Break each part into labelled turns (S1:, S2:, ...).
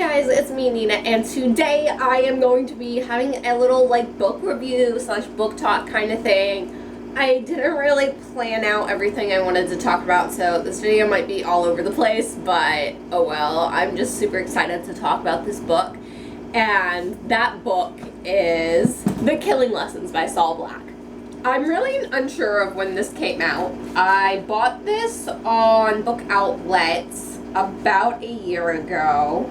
S1: guys, it's me, Nina, and today I am going to be having a little book review slash book talk kind of thing. I didn't really plan out everything I wanted to talk about, so this video might be all over the place, but oh well. I'm just super excited to talk about this book, and that book is The Killing Lessons by Saul Black. I'm really unsure of when this came out. I bought this on Book Outlets about a year ago.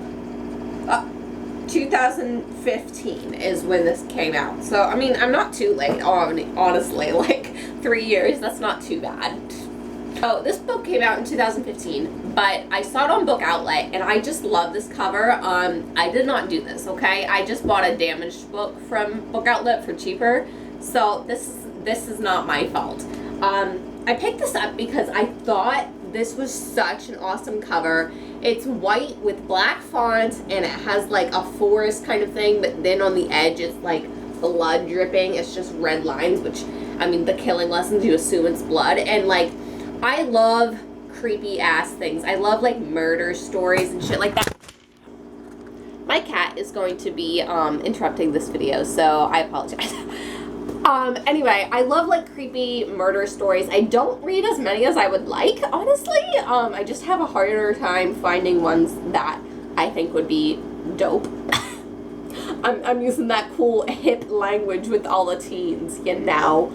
S1: 2015 is when this came out. So, I mean, I'm not too late, honestly. 3 years, that's not too bad. Oh, this book came out in 2015, but I saw it on Book Outlet, and I just love this cover. I did not do this, okay? I just bought a damaged book from Book Outlet for cheaper, so this is not my fault. I picked this up because I thought this was such an awesome cover. It's white with black font, and it has a forest kind of thing, but then on the edge it's blood dripping. It's just red lines, which, I mean, the killing lessons, you assume it's blood. And I love creepy ass things. I love murder stories and shit like that. My cat is going to be interrupting this video, so I apologize. Anyway, I love creepy murder stories. I don't read as many as I would like, honestly. I just have a harder time finding ones that I think would be dope. I'm using that cool hip language with all the teens, you know.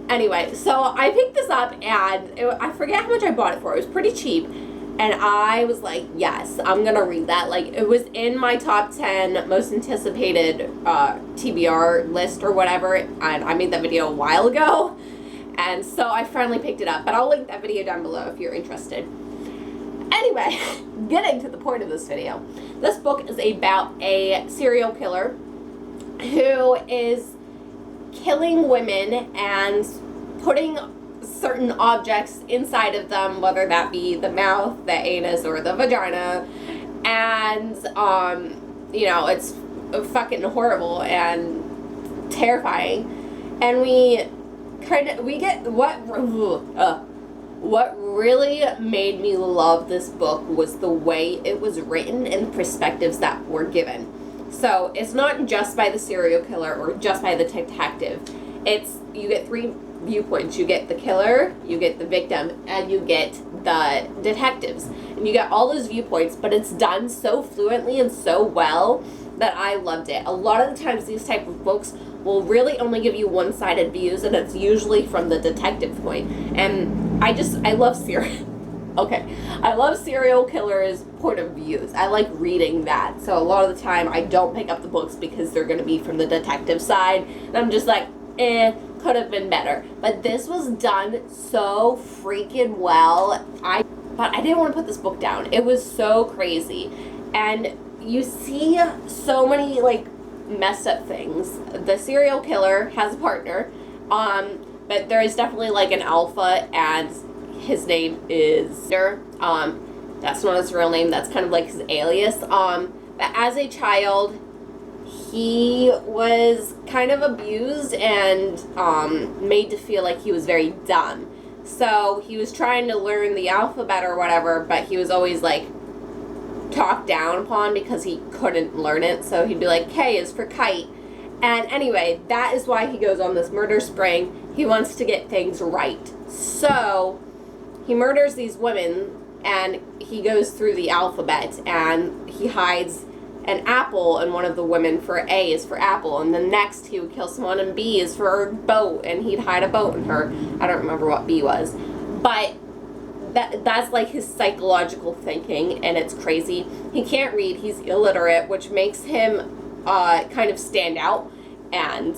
S1: Anyway, so I picked this up, and I forget how much I bought it for. It was pretty cheap. And I was like, yes, I'm going to read that. It was in my top 10 most anticipated TBR list or whatever. And I made that video a while ago. And so I finally picked it up. But I'll link that video down below if you're interested. Anyway, getting to the point of this video. This book is about a serial killer who is killing women and putting certain objects inside of them, whether that be the mouth, the anus, or the vagina, and you know, it's fucking horrible and terrifying. And we get what really made me love this book was the way it was written and the perspectives that were given. So it's not just by the serial killer or just by the detective. You get three viewpoints. You get the killer, you get the victim, and you get the detectives. And you get all those viewpoints, but it's done so fluently and so well that I loved it. A lot of the times these type of books will really only give you one-sided views, and it's usually from the detective point. And I love I love serial killers' point of views. I like reading that. So a lot of the time I don't pick up the books because they're going to be from the detective side. And I'm just could have been better. But this was done so freaking well. But I didn't want to put this book down. It was so crazy. And you see so many messed up things. The serial killer has a partner. But there is definitely an alpha, and his name is that's not his real name, that's kind of his alias. But as a child, he was kind of abused and made to feel like he was very dumb. So he was trying to learn the alphabet or whatever, but he was always talked down upon because he couldn't learn it. So he'd be like, K is for kite. And anyway, that is why he goes on this murder spree. He wants to get things right. So he murders these women, and he goes through the alphabet, and he hides an apple in one of the women for A is for apple, and the next he would kill someone, and B is for boat, and he'd hide a boat in her. I don't remember what B was, but that's his psychological thinking, and it's crazy. He can't read, he's illiterate, which makes him kind of stand out, and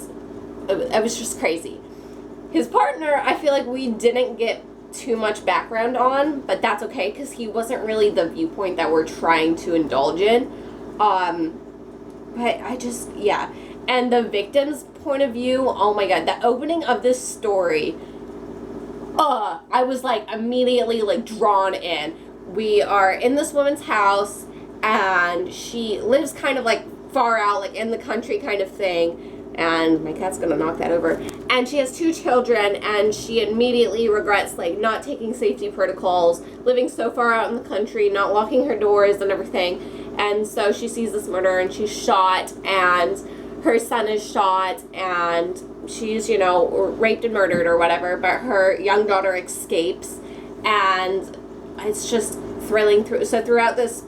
S1: it was just crazy. His partner, I feel like we didn't get too much background on, but that's okay because he wasn't really the viewpoint that we're trying to indulge in. But yeah. And the victim's point of view, oh my god, the opening of this story, I was immediately drawn in. We are in this woman's house, and she lives kind of far out, in the country kind of thing. And my cat's gonna knock that over. And she has 2 children, and she immediately regrets not taking safety protocols, living so far out in the country, not locking her doors and everything. And so she sees this murder and she's shot, and her son is shot, and she's, you know, raped and murdered or whatever, but her young daughter escapes, and it's just thrilling. So throughout this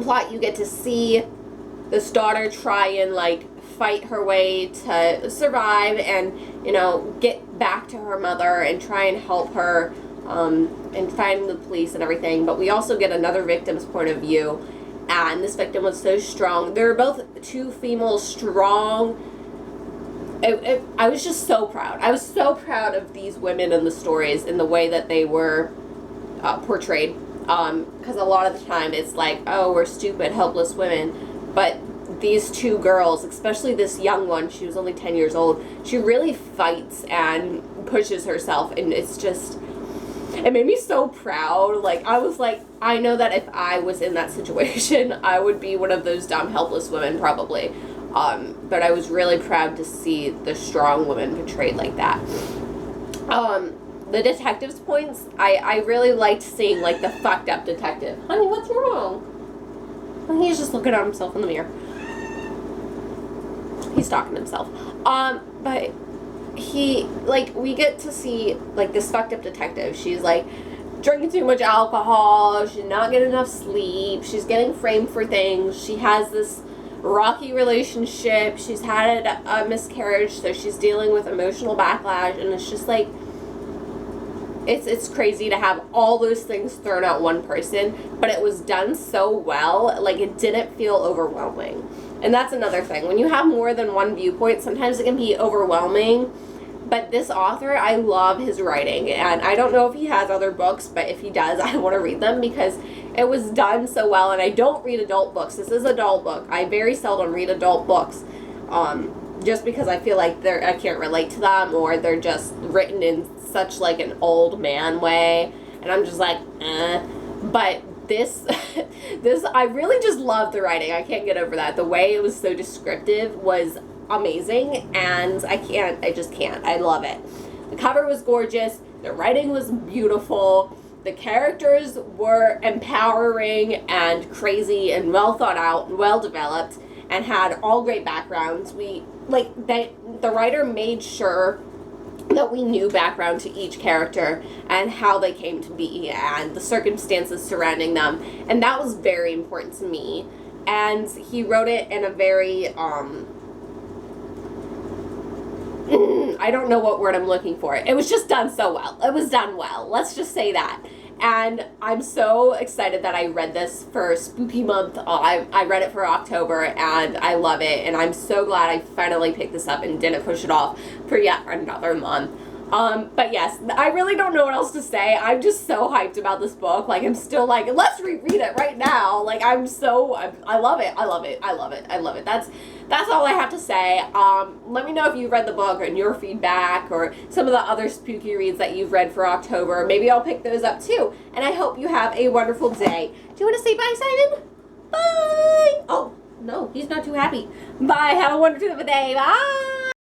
S1: plot, you get to see this daughter try and, like, fight her way to survive and, you know, get back to her mother and try and help her and find the police and everything. But we also get another victim's point of view, and this victim was so strong. They were both two female strong. I was just so proud. I was so proud of these women and the stories and the way that they were portrayed. Because a lot of the time it's like, oh, we're stupid, helpless women. But these two girls, especially this young one, she was only 10 years old, she really fights and pushes herself, and it's just, it made me so proud. Like, I was like, I know that if I was in that situation, I would be one of those dumb, helpless women, probably. But I was really proud to see the strong women portrayed like that. The detective's points, I really liked seeing, like, the fucked up detective. Honey, what's wrong? Well, he's just looking at himself in the mirror. He's talking to himself. But he, like, we get to see, like, this fucked up detective. She's, like, drinking too much alcohol. She's not getting enough sleep. She's getting framed for things. She has this rocky relationship. She's had a miscarriage, so she's dealing with emotional backlash, and it's just, like, it's crazy to have all those things thrown at one person, but it was done so well, like, it didn't feel overwhelming. And that's another thing. When you have more than one viewpoint, sometimes it can be overwhelming. But this author, I love his writing. And I don't know if he has other books, but if he does, I want to read them because it was done so well. And I don't read adult books. This is an adult book. I very seldom read adult books. Just because I feel like I can't relate to them, or they're just written in such, like, an old man way. And I'm just like, eh. But this I really just love the writing. I can't get over that. The way it was so descriptive was amazing, and I just can't. I love it. The cover was gorgeous. The writing was beautiful. The characters were empowering and crazy and well thought out and well developed and had all great backgrounds. The writer made sure that we knew background to each character and how they came to be and the circumstances surrounding them, and that was very important to me. And he wrote it in a very I don't know what word I'm looking for. It was just done so well. It was done well. Let's just say that. And I'm so excited that I read this for Spooky Month. I read it for October, and I love it. And I'm so glad I finally picked this up and didn't push it off for yet another month. But yes, I really don't know what else to say. I'm just so hyped about this book. Like, I'm still like, let's reread it right now. Like, I love it. I love it. I love it. I love it. That's all I have to say. Let me know if you read the book and your feedback, or some of the other spooky reads that you've read for October. Maybe I'll pick those up too. And I hope you have a wonderful day. Do you want to say bye, Simon? Bye! Oh, no, he's not too happy. Bye. Have a wonderful day. Bye!